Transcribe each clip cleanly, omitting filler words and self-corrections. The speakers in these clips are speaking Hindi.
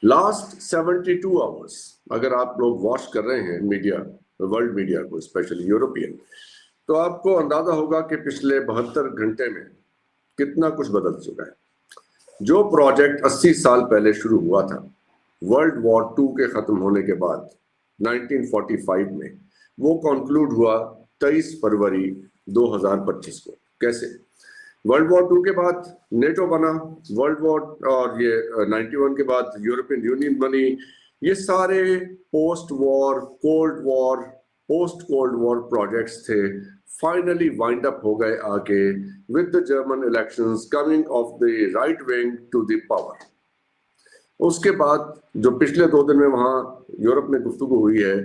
लास्ट 72 आवर्स अगर आप लोग वॉच कर रहे हैं मीडिया, वर्ल्ड मीडिया को, स्पेशली यूरोपियन, तो आपको अंदाजा होगा कि पिछले 72 घंटे में कितना कुछ बदल चुका है। जो प्रोजेक्ट 80 साल पहले शुरू हुआ था, वर्ल्ड वॉर 2 के खत्म होने के बाद 1945 में, वो कंक्लूड हुआ 23 फरवरी 2025 को। कैसे? वर्ल्ड वॉर 2 के बाद नेटो बना, वर्ल्ड वॉर और ये 91 के बाद यूरोपियन यूनियन बनी। ये सारे post war, cold war, post cold war projects थे, फाइनली वाइंड अप हो गए आके with the German elections coming of the right wing to the power. उसके बाद जो पिछले 2 दिन में वहां यूरोप में गुफ्तगू हुई है,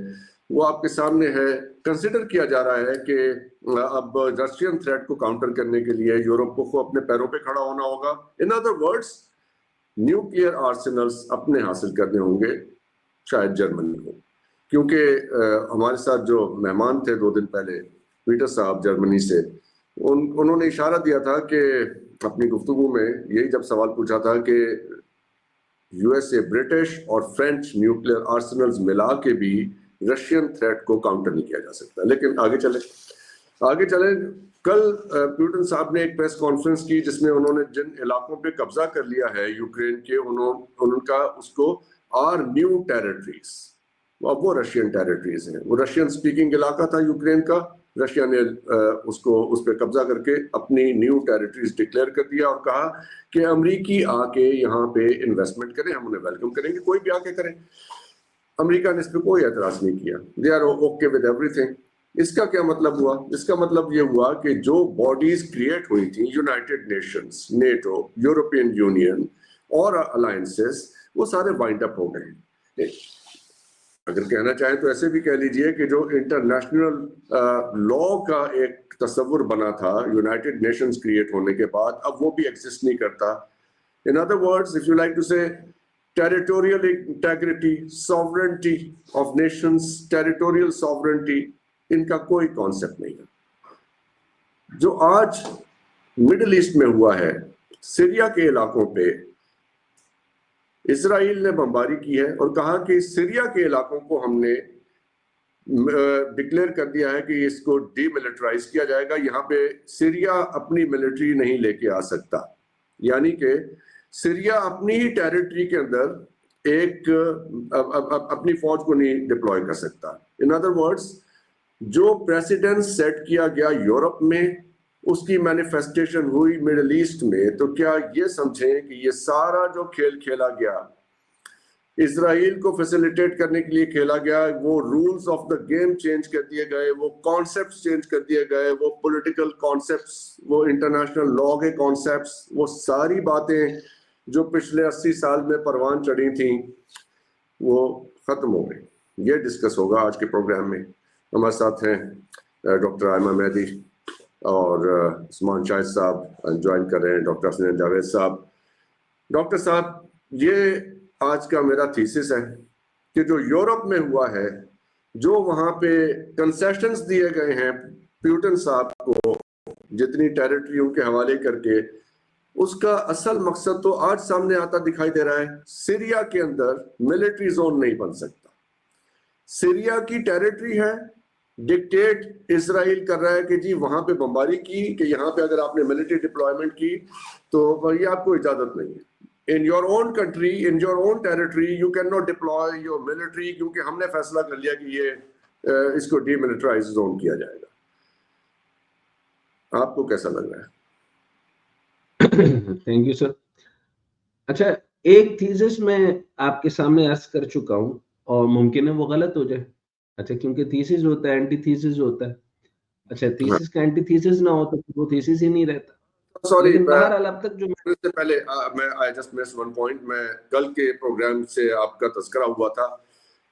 वो आपके सामने है। कंसिडर किया जा रहा है कि अब रशियन थ्रेट को काउंटर करने के लिए यूरोप को अपने पैरों पे खड़ा होना होगा। इन अदर वर्ड्स, न्यूक्लियर आर्सेनल्स अपने हासिल करने होंगे शायद जर्मनी को, क्योंकि हमारे साथ जो मेहमान थे 2 दिन पहले, पीटर साहब जर्मनी से, उन्होंने इशारा दिया था कि अपनी गुफ्तगू में यही जब सवाल पूछा था कि यूएसए, ब्रिटिश और फ्रेंच न्यूक्लियर आर्सेनल्स मिला के भी रशियन थ्रेट को काउंटर नहीं किया जा सकता। लेकिन आगे चले। कल पुतिन साहब ने एक प्रेस कॉन्फ्रेंस की जिसमें उन्होंने जिन इलाकों पे कब्जा कर लिया है यूक्रेन के, उनका उसको आर न्यू टेरिटरीज, अब वो रशियन टेरिटरीज हैं। वो रशियन स्पीकिंग इलाका था यूक्रेन का, रशिया ने उस पर कब्जा करके अपनी न्यू टेरिटरीज डिक्लेयर कर दिया और कहा कि अमेरिकी आके यहाँ पे इन्वेस्टमेंट करें, हम उन्हें वेलकम करेंगे, कोई भी आके करें। अमेरिका ने इस पर कोई एतराज नहीं किया, they are okay with everything. इसका क्या मतलब हुआ? इसका मतलब ये हुआ कि जो बॉडीज क्रिएट हुई थी, United Nations, NATO, European union और अलायंसेस, वो सारे वाइंड अप हो गए। अगर कहना चाहें तो ऐसे भी कह लीजिए कि जो इंटरनेशनल लॉ का एक तस्वुर बना था यूनाइटेड नेशंस क्रिएट होने के बाद, अब वो भी एग्जिस्ट नहीं करता। In other words, if you like to say, territorial integrity, sovereignty of nations, territorial sovereignty, इनका कोई कॉन्सेप्ट नहीं है। जो आज मिडिल ईस्ट में हुआ है, सीरिया के इलाकों पे इजराइल ने बमबारी की है और कहा कि सीरिया के इलाकों को हमने डिक्लेयर कर दिया है कि इसको डीमिलिटराइज किया जाएगा, यहाँ पे सीरिया अपनी मिलिट्री नहीं लेके आ सकता। यानी कि सीरिया अपनी ही टेरिटरी के अंदर एक अपनी फौज को नहीं डिप्लॉय कर सकता। इन अदर वर्ड्स, जो प्रेसिडेंट सेट किया गया यूरोप में, उसकी मैनिफेस्टेशन हुई मिडिल ईस्ट में। तो क्या ये समझें कि ये सारा जो खेल खेला गया, इजराइल को फैसिलिटेट करने के लिए खेला गया, वो rules of the game change कर दिए गए, वो कॉन्सेप्ट्स चेंज कर दिए गए, वो पॉलिटिकल कॉन्सेप्ट्स, वो इंटरनेशनल लॉ के कॉन्सेप्ट्स, वो सारी बातें जो पिछले 80 साल में परवान चढ़ी थी, वो खत्म हो गई। ये डिस्कस होगा आज के प्रोग्राम में। हमारे साथ हैं डॉक्टर आयमा मेहदी और उस्मान शाहिद साहब ज्वाइन कर रहे हैं, डॉक्टर हसनैन जावेद साहब। डॉक्टर साहब, ये आज का मेरा थीसिस है कि जो यूरोप में हुआ है, जो वहां पे कंसेशंस दिए गए हैं पुतिन साहब को जितनी टेरिटरी उनके हवाले करके, उसका असल मकसद तो आज सामने आता दिखाई दे रहा है। सीरिया के अंदर मिलिट्री जोन नहीं बन सकता। सीरिया की टेरिटरी है, डिक्टेट इजराइल कर रहा है कि जी वहां पे बमबारी की, कि यहाँ पे अगर आपने मिलिट्री डिप्लॉयमेंट की तो ये आपको इजाजत नहीं है। In your own country, in your own territory, you can not deploy your military, क्योंकि हमने फैसला कर लिया कि ये इसको डीमिलिटराइज जोन किया जाएगा। आपको कैसा लग रहा है? Thank you sir. अच्छा, एक थीसिस मैं आपके सामने अर्ज कर चुका हूं और मुमकिन है वो गलत हो जाए। अच्छा, क्योंकि थीसिस होता है, एंटी थीसिस होता है। अच्छा, थीसिस का एंटी थीसिस ना हो तो वो थीसिस ही नहीं रहता। सॉरी, बहरहाल अब तक जो इससे पहले मैं I just miss one point. मैं कल के प्रोग्राम से आपका तस्करा हुआ था,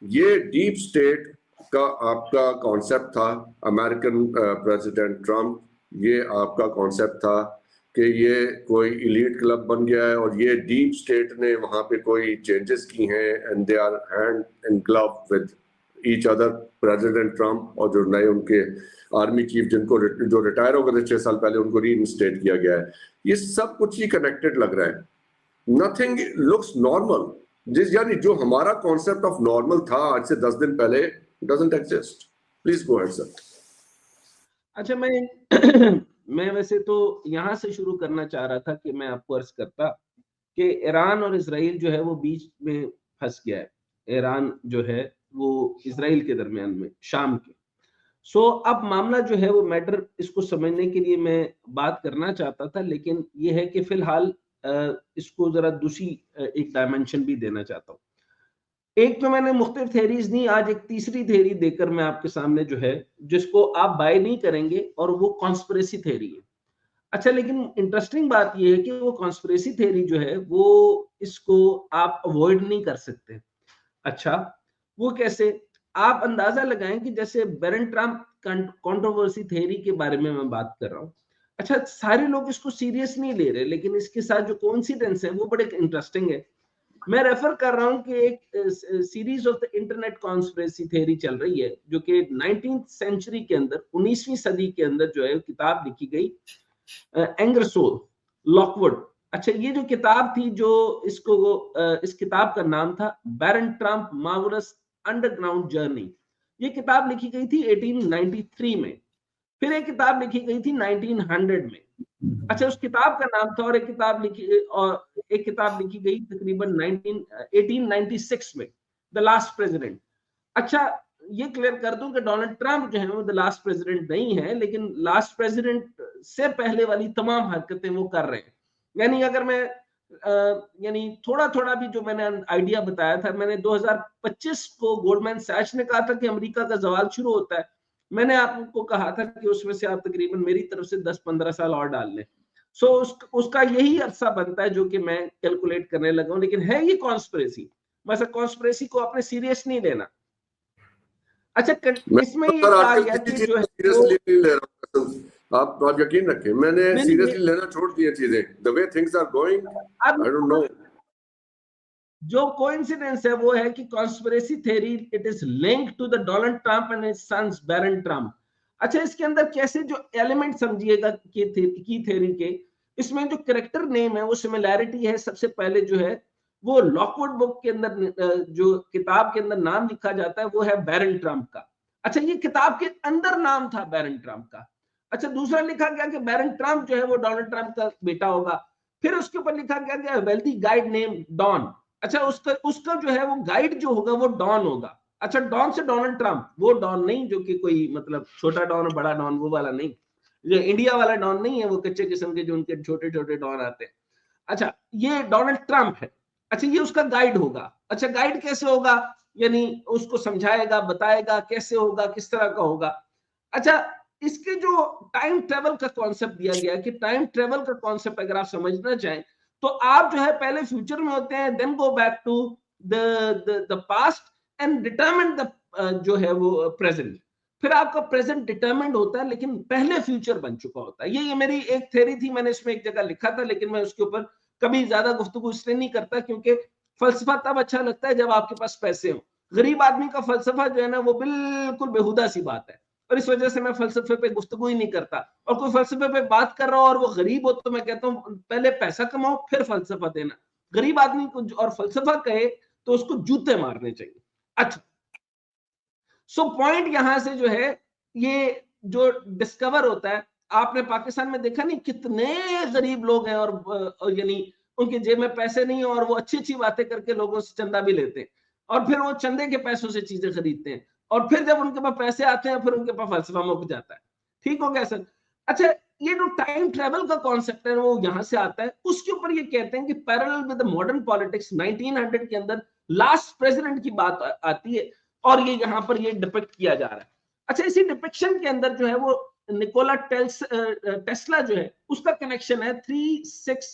ये डीप स्टेट का आपका कॉन्सेप्ट था, अमेरिकन प्रेसिडेंट ट्रम्प, ये आपका कॉन्सेप्ट था कि ये कोई इलीट क्लब बन गया है और ये डीप स्टेट ने वहां पे कोई चेंजेस की हैं and they are hand in glove with each other. President Trump और जो नए उनके आर्मी चीफ जिनको जो रिटायर हो गए 6 साल पहले, उनको रीइंस्टेट किया गया है। ये सब कुछ ही कनेक्टेड लग रहा है। नथिंग लुक्स नॉर्मल, जिस यानी जो हमारा कॉन्सेप्ट ऑफ नॉर्मल था आज से 10 दिन पहले doesn't exist. Please go ahead sir. अच्छा, मैं वैसे तो यहाँ से शुरू करना चाह रहा था कि मैं आपको अर्ज करता कि ईरान और इजराइल जो है वो बीच में फंस गया है। ईरान जो है वो इजराइल के दरमियान में, शाम के। अब मामला जो है वो मैटर, इसको समझने के लिए मैं बात करना चाहता था, लेकिन ये है कि फिलहाल इसको जरा दूसरी एक डायमेंशन भी देना चाहता हूँ। एक तो मैंने मुख्तलिफ थेरीज दी, आज एक तीसरी थेरी देकर मैं आपके सामने जो है, जिसको आप बाय नहीं करेंगे, और वो कॉन्स्पिरेसी थेरी है। अच्छा, लेकिन इंटरेस्टिंग बात ये है कि वो कॉन्स्पिरेसी थेरी जो है वो, इसको आप अवॉइड नहीं कर सकते। अच्छा, वो कैसे? आप अंदाजा लगाएं कि जैसे बैरन ट्रम्प कंट्रोवर्सी थ्योरी के बारे में मैं बात कर रहा हूं। अच्छा, सारे लोग इसको सीरियस नहीं ले रहे, लेकिन इसके साथ जो कोइंसिडेंस है वो बड़े इंटरेस्टिंग है। मैं रेफर कर रहा हूं कि एक series of the internet conspiracy theory चल रही है, जो कि 19th सेंचुरी के अंदर, 19वीं सदी के अंदर जो है किताब लिखी गई, एंगरसोल, लॉकवुड। अच्छा, ये जो किताब थी, जो इस किताब का नाम था बैरन ट्रम्प मार्वेलस अंडरग्राउंड जर्नी। ये किताब लिखी गई थी 1893 में। फिर एक किताब लिखी गई थी 1900 में। अच्छा, उस किताब का नाम था, और एक किताब लिखी गई तकरीबन 1896 में, द लास्ट प्रेसिडेंट। अच्छा, ये क्लियर कर दूं कि डोनाल्ड ट्रम्प जो है वो द लास्ट प्रेसिडेंट नहीं है, लेकिन लास्ट प्रेसिडेंट से पहले वाली तमाम हरकतें वो कर रहे हैं। यानी अगर मैं यानी थोड़ा थोड़ा भी जो मैंने आइडिया बताया था, मैंने 2025 को गोल्डमैन सैच ने कहा था कि अमेरिका का जवाल शुरू होता है। मैंने आपको कहा था कि उसमें से आप तकरीबन मेरी तरफ से 10-15 साल और डाल लें। उसका यही अरसा बनता है जो कि मैं कैलकुलेट करने लगा हूं। लेकिन है ये कॉन्स्पिरेसी, वैसे कॉन्स्पिरेसी को आपने सीरियस नहीं लेना। अच्छा, इसमें ये कहा गया कि जो है सीरियसली नहीं ले रहा हूं, आप यकीन रखें, मैंने सीरियसली लेना छोड़ दिया चीजें। The way things are going, I don't know. जो कोइंसिडेंस है वो है कि conspiracy theory, it is linked to the Donald Trump and his sons Barron Trump. अच्छा, इसके अंदर कैसे जो एलिमेंट समझिएगा की थ्योरी के, इसमें जो करेक्टर नेम है वो सिमिलैरिटी है। सबसे पहले जो है वो लॉकवुड बुक के अंदर, जो किताब के अंदर नाम लिखा जाता है वो है बैरन ट्रम्प का। अच्छा, ये किताब के अंदर नाम था बैरन ट्रम्प का। अच्छा, दूसरा लिखा गया कि बैरन ट्रम्प जो है वो डोनाल्ड ट्रम्प का बेटा होगा। फिर उसके ऊपर लिखा गया वेल्दी गाइड नेम डॉन। अच्छा, उसका उसका जो है वो गाइड जो होगा वो डॉन होगा। अच्छा, डॉन से डोनाल्ड ट्रम्प, वो डॉन नहीं जो कि कोई मतलब छोटा डॉन और बड़ा डॉन, वो वाला नहीं, जो इंडिया वाला डॉन नहीं है, वो कच्चे किस्म के जो उनके छोटे छोटे डॉन आते हैं। अच्छा, ये डोनाल्ड ट्रम्प है। अच्छा, ये उसका गाइड होगा। अच्छा, गाइड कैसे होगा? यानी उसको समझाएगा, बताएगा कैसे होगा, किस तरह का होगा। अच्छा, इसके जो टाइम ट्रेवल का कॉन्सेप्ट दिया गया कि टाइम ट्रेवल का कॉन्सेप्ट अगर आप समझना चाहें तो आप जो है पहले फ्यूचर में होते हैं, then go back to the past and determine the जो है वो प्रेजेंट। फिर आपका प्रेजेंट डिटरमिन्ड होता है, लेकिन पहले फ्यूचर बन चुका होता है। ये मेरी एक थ्योरी थी, मैंने इसमें एक जगह लिखा था, लेकिन मैं उसके ऊपर कभी ज्यादा गुफ्तगू इसलिए नहीं करता क्योंकि फलसफा तब अच्छा लगता है जब आपके पास पैसे हो। गरीब आदमी का फलसफा जो है ना वो बिल्कुल बेहुदा सी बात है, और इस वजह से मैं फलसफे पे गुफ्तगू ही नहीं करता। और कोई फलसफे पे बात कर रहा हो और वो गरीब हो तो मैं कहता हूँ पहले पैसा कमाओ फिर फलसफा देना। गरीब आदमी को और फलसफा कहे तो उसको जूते मारने चाहिए। अच्छा, पॉइंट यहां से जो है, ये जो डिस्कवर होता है, आपने पाकिस्तान में देखा नहीं कितने गरीब लोग हैं और यानी उनके जेब में पैसे नहीं है और वो अच्छी अच्छी बातें करके लोगों से चंदा भी लेते हैं, और फिर वो चंदे के पैसों से चीजें खरीदते हैं, और फिर जब उनके पास पैसे आते हैं फिर उनके पास फलसफा मुक जाता है। ठीक हो गया सर? अच्छा, ये जो टाइम ट्रेवल का कॉन्सेप्ट है वो यहां से आता है। उसके ऊपर ये कहते हैं कि parallel with the modern politics 1900 के अंदर लास्ट प्रेसिडेंट की बात आती है, और ये यहाँ पर ये डिपिक्ट किया जा रहा है। अच्छा, इसी डिपिक्शन के अंदर जो है वो निकोला टेस्ला जो है उसका कनेक्शन है 36,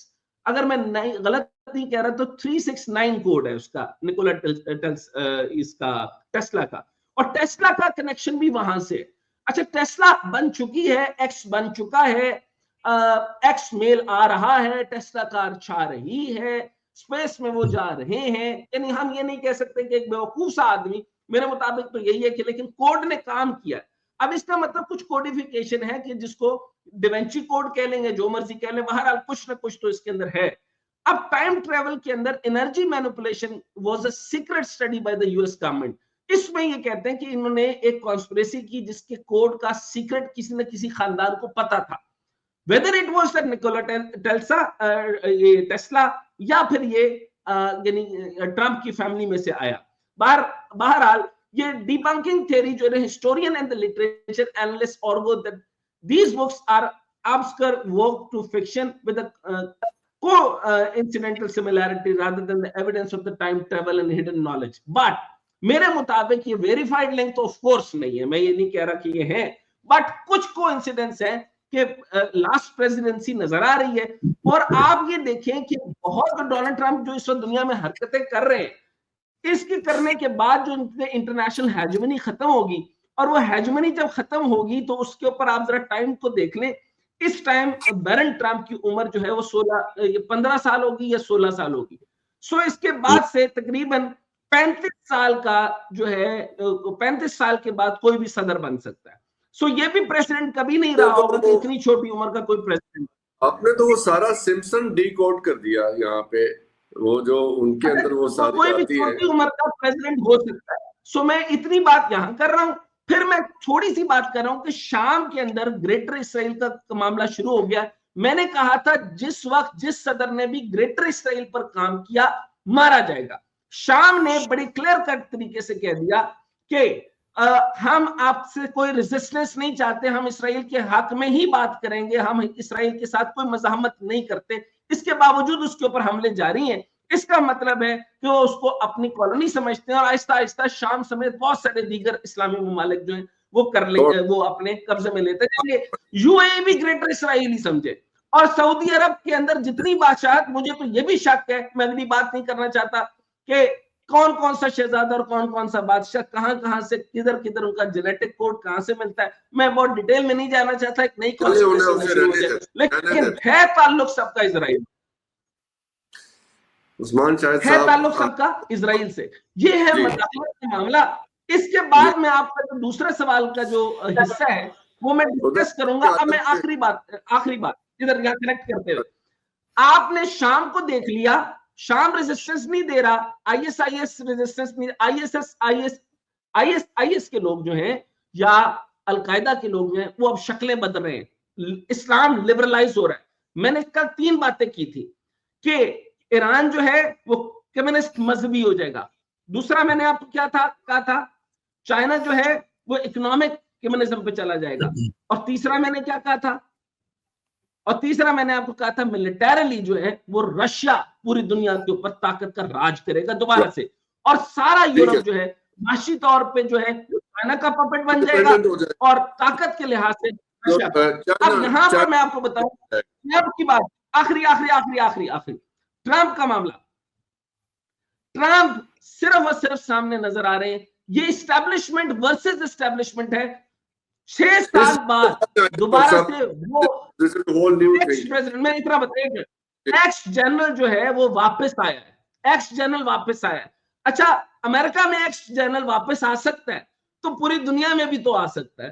अगर मैं गलत नहीं कह रहा तो 369 कोड है उसका, निकोला इसका टेस्ला का, और टेस्ला का कनेक्शन भी वहां से। अच्छा, टेस्ला बन चुकी है, एक्स बन चुका है, एक्स मेल आ रहा है, टेस्ला कार छा रही है, स्पेस में वो जा रहे हैं। यानी हम ये नहीं कह सकते कि एक बेवकूफ सा आदमी, मेरे मुताबिक तो यही है कि, लेकिन कोड ने काम किया। अब इसका मतलब कुछ कोडिफिकेशन है कि जिसको डिवेंची कोड कह लेंगे, जो मर्जी कह लें, बहरहाल कुछ ना कुछ तो इसके अंदर है। अब टाइम ट्रेवल के अंदर energy manipulation was a secret study by the US government. इसमें ये कहते हैं कि इन्होंने एक कॉन्स्पिरेसी की जिसके कोड का सीक्रेट किसी न किसी खानदान को पता था, whether it was that Nikola Tesla या फिर ये यानी ट्रंप की फैमिली में से आया। बहरहाल ये डिबंकिंग थ्योरी जो है historian and the literature analyst argue that these books are obscure work to fiction with a coincidental similarity rather than the evidence of the time travel and hidden knowledge. But मेरे मुताबिक ये वेरीफाइड लिंक तो ऑफ कोर्स नहीं है, मैं ये नहीं कह रहा कि ये है, बट कुछ कोइंसिडेंस है कि लास्ट प्रेसिडेंसी नजर आ रही है। और आप ये देखें कि बहुत डोनाल्ड ट्रंप जो इस वक्त दुनिया में हरकतें कर रहे हैं, इसकी करने के बाद जो इंटरनेशनल हेजमनी खत्म होगी, और वो हेजमनी जब खत्म होगी तो उसके ऊपर आप जरा टाइम को देख लें। इस टाइम बैरन ट्रंप की उम्र जो है वो 15 साल होगी या 16 साल होगी। सो इसके बाद से तकरीबन 35 साल का जो है 35 साल के बाद कोई भी सदर बन सकता है। सो ये भी प्रेसिडेंट कभी नहीं रहा होगा कि इतनी छोटी उम्र का कोई प्रेसिडेंट। आपने तो वो सारा सिम्पसन डिकोड कर दिया यहाँ पे, वो जो उनके अंदर वो सारी कोई भी छोटी उम्र का प्रेसिडेंट हो सकता है। सो मैं इतनी बात यहाँ कर रहा हूँ। फिर मैं थोड़ी सी बात कर रहा हूं कि शाम के अंदर ग्रेटर इसराइल का मामला शुरू हो गया। मैंने कहा था जिस वक्त जिस सदर ने भी ग्रेटर इसराइल पर काम किया मारा जाएगा। शाम ने बड़ी क्लियर कट तरीके से कह दिया कि हम आपसे कोई रेजिस्टेंस नहीं चाहते, हम इसराइल के हक में ही बात करेंगे, हम इसराइल के साथ कोई मज़ाहमत नहीं करते। इसके बावजूद उसके ऊपर हमले जारी हैं। इसका मतलब है कि वो उसको अपनी कॉलोनी समझते हैं और आहिस्ता आहिस्ता शाम समेत बहुत सारे दीगर इस्लामी ममालिक जो हैं वो कर लेंगे, वो अपने कब्जे में लेते जाएंगे। यूएई भी ग्रेटर इसराइल ही समझे। और सऊदी अरब के अंदर जितनी बादशाहत, मुझे तो ये भी शक है, मैं अगली बात नहीं करना चाहता कि कौन कौन सा शहजादा और कौन कौन सा बादशाह कहां से किधर किधर उनका जेनेटिक कोड कहां से मिलता है, मैं बहुत डिटेल में नहीं जाना चाहता। एक नई कॉन्स्पिरेसी, लेकिन है ताल्लुक सबका इजराइल, उस्मान शाहिद है ताल्लुक सबका इजराइल से। ये है मदाखलत का मामला। इसके बाद में आपका जो दूसरे सवाल का जो हिस्सा है वो मैं डिस्कस करूंगा। अब मैं आखिरी बात इधर यहाँ कनेक्ट करते हुए, आपने शाम को देख लिया, शाम रेजिस्टेंस नहीं दे रहा, आईएसआईएस रेजिस्टेंस नहीं, आईएस के लोग जो हैं या अलकायदा के लोग जो हैं वो अब शक्लें बदल रहे हैं, इस्लाम लिबरलाइज हो रहा है। मैंने कल 3 बातें की थी कि ईरान जो है वो कम्युनिस्ट मजहबी हो जाएगा। दूसरा मैंने आपको क्या कहा था, चाइना जो है वो इकोनॉमिक कम्युनिज्म पे चला जाएगा। और तीसरा मैंने क्या कहा था, और तीसरा मैंने आपको कहा था मिलिटरीली जो है वो रशिया पूरी दुनिया के ऊपर ताकत का राज करेगा दोबारा से, और सारा यूरोप जो है माशी तौर पे जो है चाइना का पपेट बन जाएगा और ताकत के लिहाज से रशिया का। अब यहाँ पर मैं आपको बताऊं अब की बात, आखिरी ट्रंप का मामला। ट्रंप सिर्फ और सिर्फ सामने नजर आ रहे हैं, ये इस्टेब्लिशमेंट वर्सेस इस्टेब्लिशमेंट है। 6 साल बाद दोबारा से वो एक्स प्रेसिडेंट, मैं इतना बताइए, एक्स जनरल जो है वो वापस आया है, एक्स जनरल वापस आया है। अच्छा, अमेरिका में एक्स जनरल वापस आ सकता है तो पूरी दुनिया में भी तो आ सकता है।